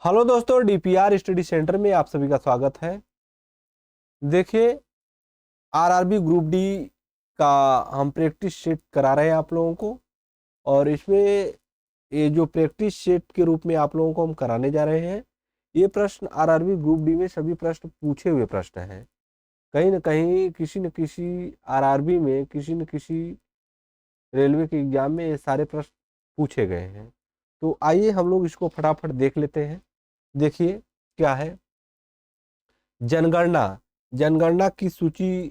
Hello दोस्तों, DPR study centre में आप सभी का स्वागत है। देखिए, आरआरबी ग्रुप डी का हम प्रैक्टिस सेट करा रहे हैं आप लोगों को। और इसमें ये जो प्रैक्टिस सेट के रूप में आप लोगों को हम कराने जा रहे हैं, ये प्रश्न आरआरबी ग्रुप डी में सभी प्रश्न पूछे हुए प्रश्न हैं। कहीं न कहीं किसी न किसी आरआरबी में, किसी न किसी रेलवे के एग्जाम में ये सारे प्रश्न पूछे गए हैं। तो आइए हम लोग इसको फटाफट देख लेते हैं। देखिए क्या है। जनगणना जनगणना की सूची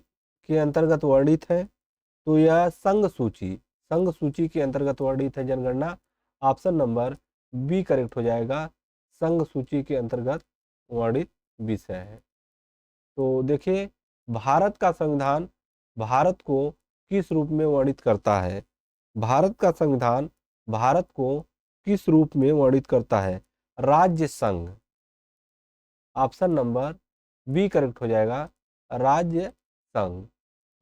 के अंतर्गत वर्णित है। तो यह संघ सूची के अंतर्गत वर्णित है जनगणना। ऑप्शन नंबर बी करेक्ट हो जाएगा। संघ सूची के अंतर्गत वर्णित विषय है। तो देखिए, भारत का संविधान भारत को किस रूप में वर्णित करता है? भारत का संविधान भारत को किस रूप में वर्णित करता है? राज्य संघ। ऑप्शन नंबर बी करेक्ट हो जाएगा, राज्य संघ।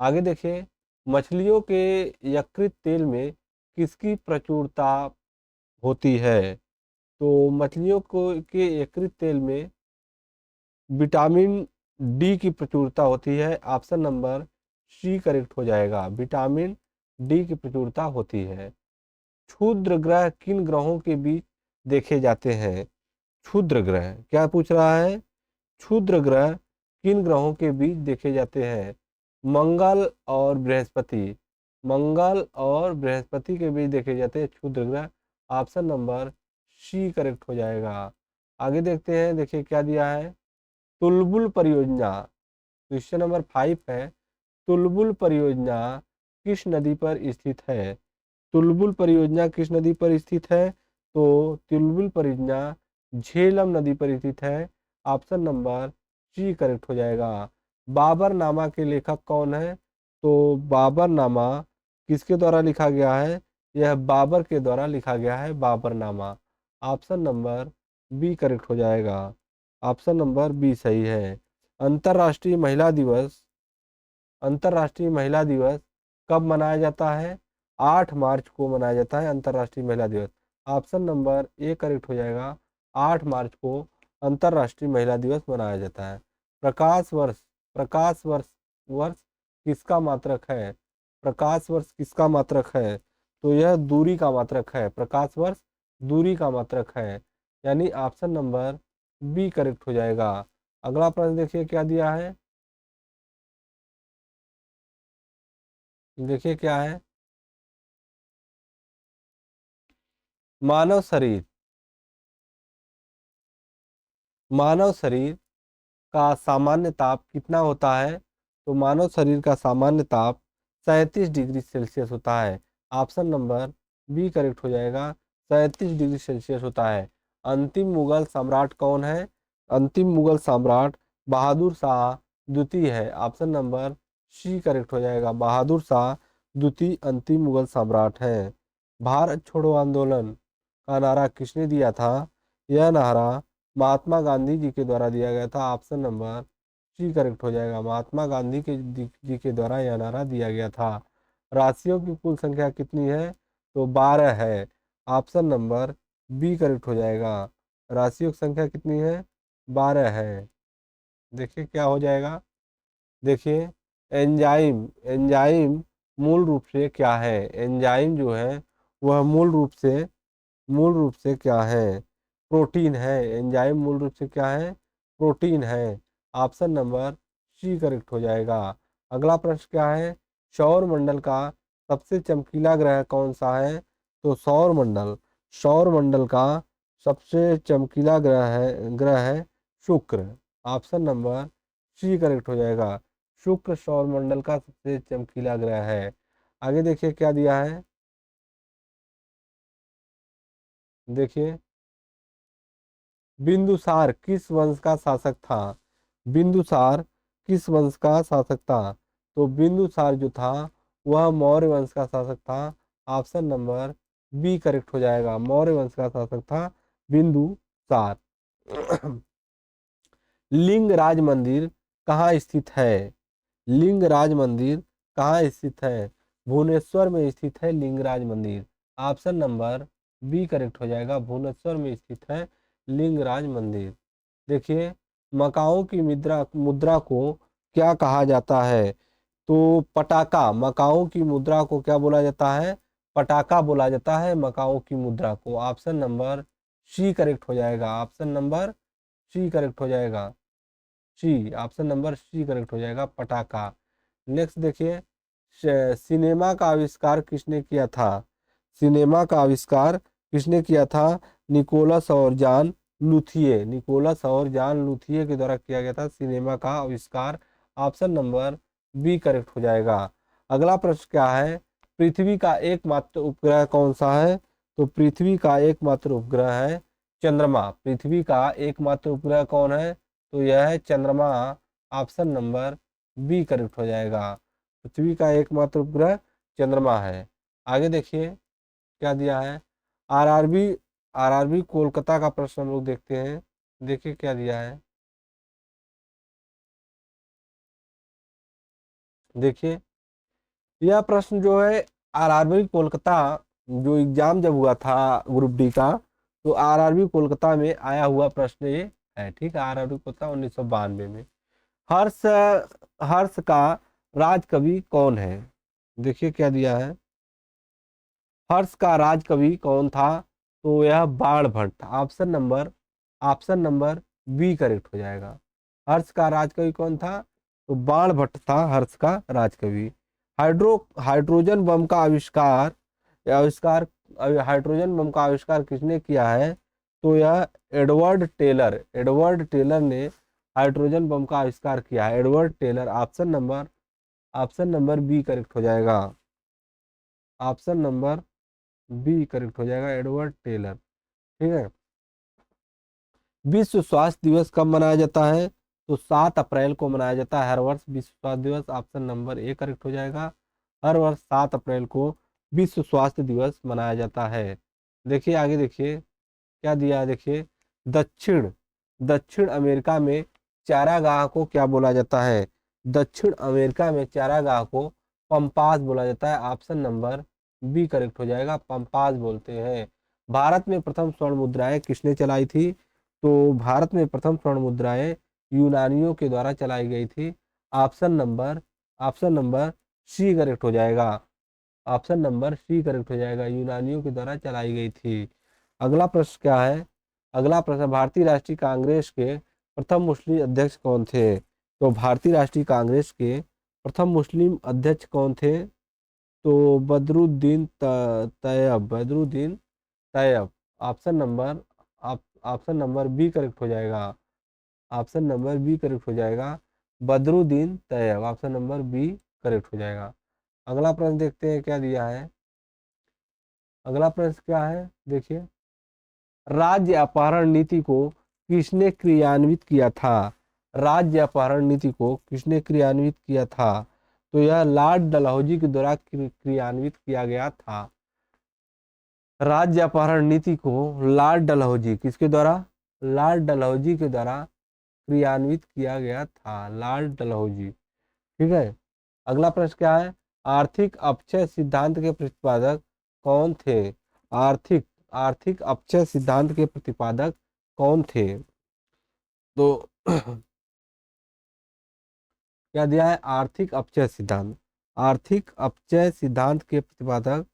आगे देखिए, मछलियों के यकृत तेल में किसकी प्रचुरता होती है? तो मछलियों को के यकृत तेल में विटामिन डी की प्रचुरता होती है। ऑप्शन नंबर सी करेक्ट हो जाएगा, विटामिन डी की प्रचुरता होती है। क्षुद्र ग्रह किन ग्रहों के बीच देखे जाते हैं? क्षुद्र ग्रह क्या पूछ रहा है? क्षुद्र ग्रह किन ग्रहों के बीच देखे जाते हैं? मंगल और बृहस्पति। मंगल और बृहस्पति के बीच देखे जाते हैं क्षुद्र ग्रह। ऑप्शन नंबर सी करेक्ट हो जाएगा। आगे देखते हैं, देखिए क्या दिया है। तुलबुल परियोजना, क्वेश्चन नंबर 5 है। तुलबुल परियोजना किस नदी पर स्थित है? तुलबुल परियोजना किस नदी पर स्थित है? तो तुलबुल परियोजना झेलम नदी पर स्थित है। ऑप्शन नंबर सी करेक्ट हो जाएगा। बाबरनामा के लेखक कौन है? तो बाबरनामा किसके द्वारा लिखा गया है? यह बाबर के द्वारा लिखा गया है, Baburnama. Option number B correct हो जाएगा। ऑप्शन नंबर बी सही है। अंतर्राष्ट्रीय महिला दिवस अंतर्राष्ट्रीय महिला दिवस कब मनाया जाता है? 8 मार्च को मनाया जाता है अंतर्राष्ट्रीय महिला दिवस। ऑप्शन नंबर ए करेक्ट हो जाएगा, 8 मार्च को अंतर्राष्ट्रीय महिला दिवस मनाया जाता है। प्रकाश वर्ष प्रकाश वर्ष वर्ष किसका मात्रक है? प्रकाश वर्ष किसका मात्रक है? तो यह दूरी का मात्रक है। प्रकाश वर्ष दूरी का मात्रक है, यानी ऑप्शन नंबर बी करेक्ट हो जाएगा। अगला प्रश्न देखिए क्या दिया है। देखिए क्या है। मानव शरीर मानव शरीर का सामान्य ताप कितना होता है? तो मानव शरीर का सामान्य ताप 37 डिग्री सेल्सियस होता है। ऑप्शन नंबर बी करेक्ट हो जाएगा, 37 डिग्री सेल्सियस होता है। अंतिम मुगल सम्राट कौन है? अंतिम मुगल सम्राट बहादुर शाह द्वितीय है। ऑप्शन नंबर सी करेक्ट हो जाएगा, बहादुर शाह द्वितीय अंतिम मुगल सम्राट है। भारत छोड़ो आंदोलन का नारा किसने दिया था? यह नारा महात्मा गांधी जी के द्वारा दिया गया था। ऑप्शन नंबर सी करेक्ट हो जाएगा, महात्मा गांधी जी के द्वारा यह नारा दिया गया था। राशियों की कुल संख्या कितनी है? तो 12 है। ऑप्शन नंबर बी करेक्ट हो जाएगा, राशियों की संख्या कितनी है? 12 है। देखिए क्या हो जाएगा। देखिए, एंजाइम एंजाइम मूल रूप से क्या है? एंजाइम जो है वह मूल रूप से क्या है? प्रोटीन है। एंजाइम मूल रूप से क्या है? प्रोटीन है। ऑप्शन नंबर सी करेक्ट हो जाएगा। अगला प्रश्न क्या है। सौर मंडल का सबसे चमकीला ग्रह कौन सा है? तो सौर मंडल का सबसे चमकीला ग्रह है शुक्र। ऑप्शन नंबर सी करेक्ट हो जाएगा, शुक्र सौर मंडल का सबसे चमकीला ग्रह है। आगे देखिए क्या दिया है। देखिए, बिंदुसार किस वंश का शासक था? बिंदुसार किस वंश का शासक था? तो बिंदुसार जो था वह मौर्य वंश का शासक था। ऑप्शन नंबर बी करेक्ट हो जाएगा, मौर्य वंश का शासक था बिंदुसार। लिंगराज मंदिर कहाँ स्थित है? लिंगराज मंदिर कहाँ स्थित है? भुवनेश्वर में स्थित है लिंगराज मंदिर। ऑप्शन नंबर बी करेक्ट हो जाएगा, भुवनेश्वर में स्थित है लिंगराज मंदिर। देखिए, मकाओ की मुद्रा मुद्रा को क्या कहा जाता है? तो पटाका। मकाओ की मुद्रा को क्या बोला जाता है? पटाका बोला जाता है मकाओ की मुद्रा को। ऑप्शन नंबर सी करेक्ट हो जाएगा। ऑप्शन नंबर सी करेक्ट हो जाएगा। सी, ऑप्शन नंबर सी करेक्ट हो जाएगा, पटाखा। नेक्स्ट देखिए, सिनेमा का आविष्कार किसने किया था? सिनेमा का आविष्कार किसने किया था? निकोलस और जॉन लुथिये। निकोलस और जॉन लुथिये के द्वारा किया गया था सिनेमा का आविष्कार। ऑप्शन नंबर बी करेक्ट हो जाएगा। अगला प्रश्न क्या है? पृथ्वी का एकमात्र उपग्रह कौन सा है? तो पृथ्वी का एकमात्र उपग्रह है चंद्रमा। पृथ्वी का एकमात्र उपग्रह कौन है? तो यह है चंद्रमा। ऑप्शन नंबर बी करेक्ट हो जाएगा। पृथ्वी का एकमात्र उपग्रह चंद्रमा है। आगे देखिए क्या दिया है। आरआरबी आरआरबी कोलकाता का प्रश्न हम लोग देखते हैं। देखिए क्या दिया है। देखिए, यह प्रश्न जो है, आरआरबी कोलकाता जो एग्जाम जब हुआ था ग्रुप डी का, तो आरआरबी कोलकाता में आया हुआ प्रश्न ये है। ठीक है, आरआरबी कोलकाता 1992 में। हर्ष हर्ष का राजकवि कौन है? देखिए क्या दिया है। हर्ष का राजकवि कौन था? तो यह बाण भट्ट था। ऑप्शन नंबर बी करेक्ट हो जाएगा। हर्ष का राजकवि कौन था? तो बाण भट्ट था हर्ष का राजकवि। हाइड्रोजन बम का आविष्कार आविष्कार हाइड्रोजन बम का आविष्कार किसने किया है? तो यह एडवर्ड टेलर ने हाइड्रोजन बम का आविष्कार किया है। Edward Teller. Option number B correct हो जाएगा। ऑप्शन नंबर बी करेक्ट हो जाएगा, एडवर्ड टेलर। ठीक है। विश्व स्वास्थ्य दिवस कब मनाया जाता है? तो 7 अप्रैल को मनाया जाता है हर वर्ष विश्व स्वास्थ्य दिवस। ऑप्शन नंबर ए करेक्ट हो जाएगा। हर वर्ष 7 अप्रैल को विश्व स्वास्थ्य दिवस मनाया जाता है। देखिए आगे देखिए क्या दिया है। देखिए, दक्षिण दक्षिण अमेरिका में चारागाह को क्या बोला जाता है? दक्षिण अमेरिका में चारागाह को पंपास बोला जाता है। ऑप्शन नंबर बी करेक्ट हो जाएगा, पंपास बोलते हैं। भारत में प्रथम स्वर्ण मुद्राएं किसने चलाई थी? तो भारत में प्रथम स्वर्ण मुद्राएं यूनानियों के द्वारा चलाई गई थी। ऑप्शन नंबर सी करेक्ट हो जाएगा। ऑप्शन नंबर सी करेक्ट हो जाएगा, यूनानियों के द्वारा चलाई गई थी। अगला प्रश्न क्या है? अगला प्रश्न, भारतीय राष्ट्रीय कांग्रेस के प्रथम मुस्लिम अध्यक्ष कौन थे? तो भारतीय राष्ट्रीय कांग्रेस के प्रथम मुस्लिम अध्यक्ष कौन थे? तो Badruddin Tyab. Option number option number B correct हो जाएगा। ऑप्शन नंबर बी करेक्ट हो जाएगा, Badruddin Tyab. Option number B correct हो जाएगा। अगला प्रश्न देखते हैं क्या दिया है। अगला प्रश्न क्या है? देखिए, राज्य अपहरण नीति को किसने क्रियान्वित किया था? राज्य अपहरण नीति को किसने क्रियान्वित किया था? तो यह लॉर्ड डलहौजी के द्वारा क्रियान्वित किया गया था। राज्य अपहरण नीति को लॉर्ड डलहौजी किसके द्वारा? लॉर्ड डलहौजी के द्वारा क्रियान्वित किया गया था, लॉर्ड डलहौजी। ठीक है। अगला प्रश्न क्या है? आर्थिक अपक्षय सिद्धांत के प्रतिपादक कौन थे? आर्थिक आर्थिक अपक्षय सिद्धांत के प्रतिपादक कौन थे? तो क्या दिया है? आर्थिक अपक्षय सिद्धांत। आर्थिक अपक्षय सिद्धांत के प्रतिपादक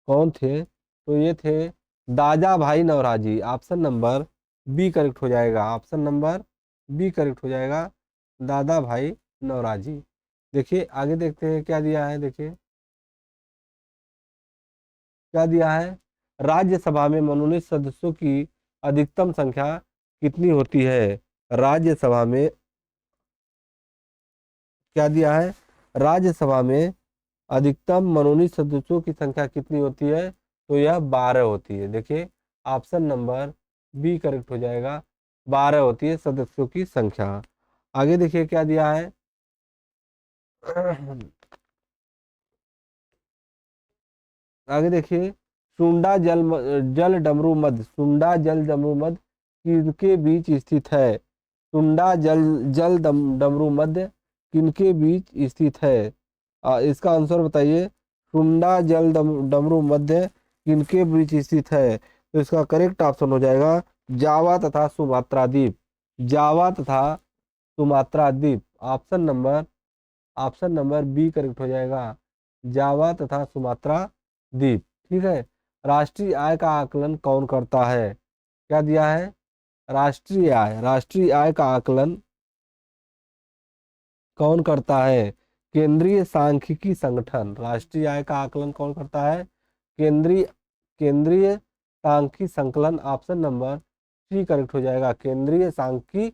कौन थे? तो ये थे Dadabhai Naoroji. Option number B correct हो जाएगा। ऑप्शन नंबर बी करेक्ट हो जाएगा, दादा भाई नौरोजी। देखिए आगे देखते हैं क्या दिया है। देखिए क्या दिया है। राज्यसभा में मनोनीत सदस्यों की अधिकतम संख्या कितनी होती है? राज्यसभा में क्या दिया है? राज्यसभा में अधिकतम मनोनीत सदस्यों की संख्या कितनी होती है? तो यह 12 होती है। देखिए ऑप्शन नंबर बी करेक्ट हो जाएगा, 12 होती है सदस्यों की संख्या। आगे देखिए क्या दिया है। आगे देखिए, सुंडा जल डमरू मध्य सुंडा जल डमरू मध्य किनके बीच स्थित है? सुंडा डमरू मध्य किनके बीच स्थित है? इसका आंसर बताइए। सुंडा डमरू मध्य किनके बीच स्थित है? तो इसका करेक्ट ऑप्शन हो जाएगा जावा तथा सुमात्रा द्वीप। जावा तथा सुमात्रा द्वीप, ऑप्शन नंबर बी करेक्ट हो जाएगा, जावा तथा सुमात्रा द्वीप। ठीक है। राष्ट्रीय आय का आकलन कौन करता है? क्या दिया है? राष्ट्रीय आय का आकलन कौन करता है? केंद्रीय सांख्यिकी संगठन। राष्ट्रीय आय का आकलन कौन करता है? केंद्रीय केंद्रीय सांख्यिकी संकलन, ऑप्शन नंबर सी करेक्ट हो जाएगा, केंद्रीय सांख्यिकी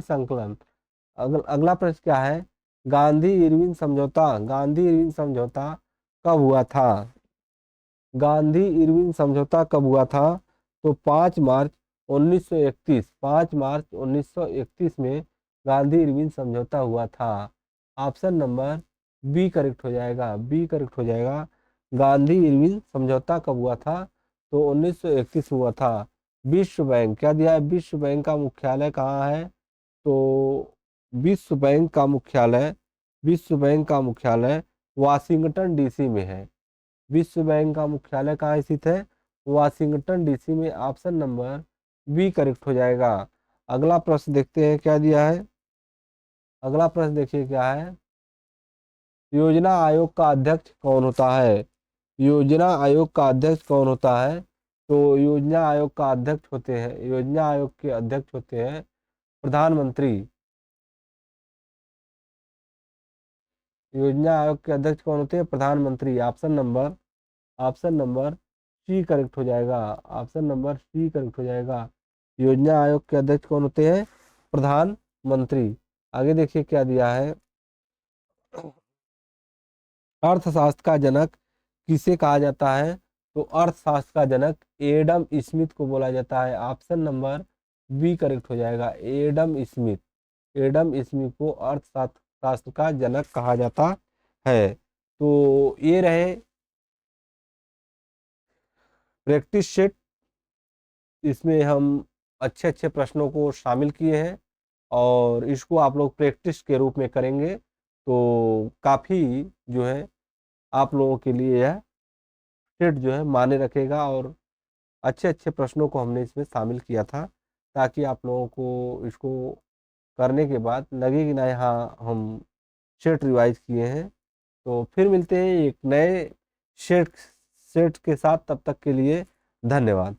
संकलन। अगला प्रश्न क्या है? गांधी इरविन समझौता कब हुआ था? गांधी इरविन समझौता कब हुआ था? तो 5 मार्च 1931 में गांधी इरविन समझौता हुआ था। ऑप्शन नंबर बी करेक्ट हो जाएगा, गांधी इरविन समझौता कब हुआ था? तो 1931 हुआ था। विश्व बैंक, क्या दिया है? विश्व बैंक का मुख्यालय कहाँ है? तो विश्व बैंक का मुख्यालय वाशिंगटन डीसी में है। विश्व बैंक का मुख्यालय कहाँ स्थित है? वाशिंगटन डीसी में। ऑप्शन नंबर बी करेक्ट हो जाएगा। अगला प्रश्न देखते हैं क्या दिया है। अगला प्रश्न देखिए क्या है। योजना आयोग का अध्यक्ष कौन होता है? योजना आयोग का अध्यक्ष कौन होता है? तो योजना आयोग के अध्यक्ष होते हैं प्रधानमंत्री। योजना आयोग के अध्यक्ष कौन होते हैं? प्रधानमंत्री। ऑप्शन नंबर सी करेक्ट हो जाएगा, योजना आयोग के अध्यक्ष कौन होते हैं? प्रधानमंत्री। आगे देखिए क्या दिया है। अर्थशास्त्र का जनक किसे कहा जाता है? तो अर्थशास्त्र का जनक एडम स्मिथ को बोला जाता है। ऑप्शन नंबर बी करेक्ट हो जाएगा, एडम स्मिथ को अर्थशास्त्र का जनक कहा जाता है। तो ये रहे प्रैक्टिस सेट। इसमें हम अच्छे अच्छे प्रश्नों को शामिल किए हैं और इसको आप लोग प्रैक्टिस के रूप में करेंगे तो काफ़ी जो है आप लोगों के लिए यह सेट जो है माने रखेगा। और अच्छे अच्छे प्रश्नों को हमने इसमें शामिल किया था ताकि आप लोगों को इसको करने के बाद लगे कि नहीं, हाँ हम सेट रिवाइज किए हैं। तो फिर मिलते हैं एक नए सेट सेट के साथ, तब तक के लिए धन्यवाद।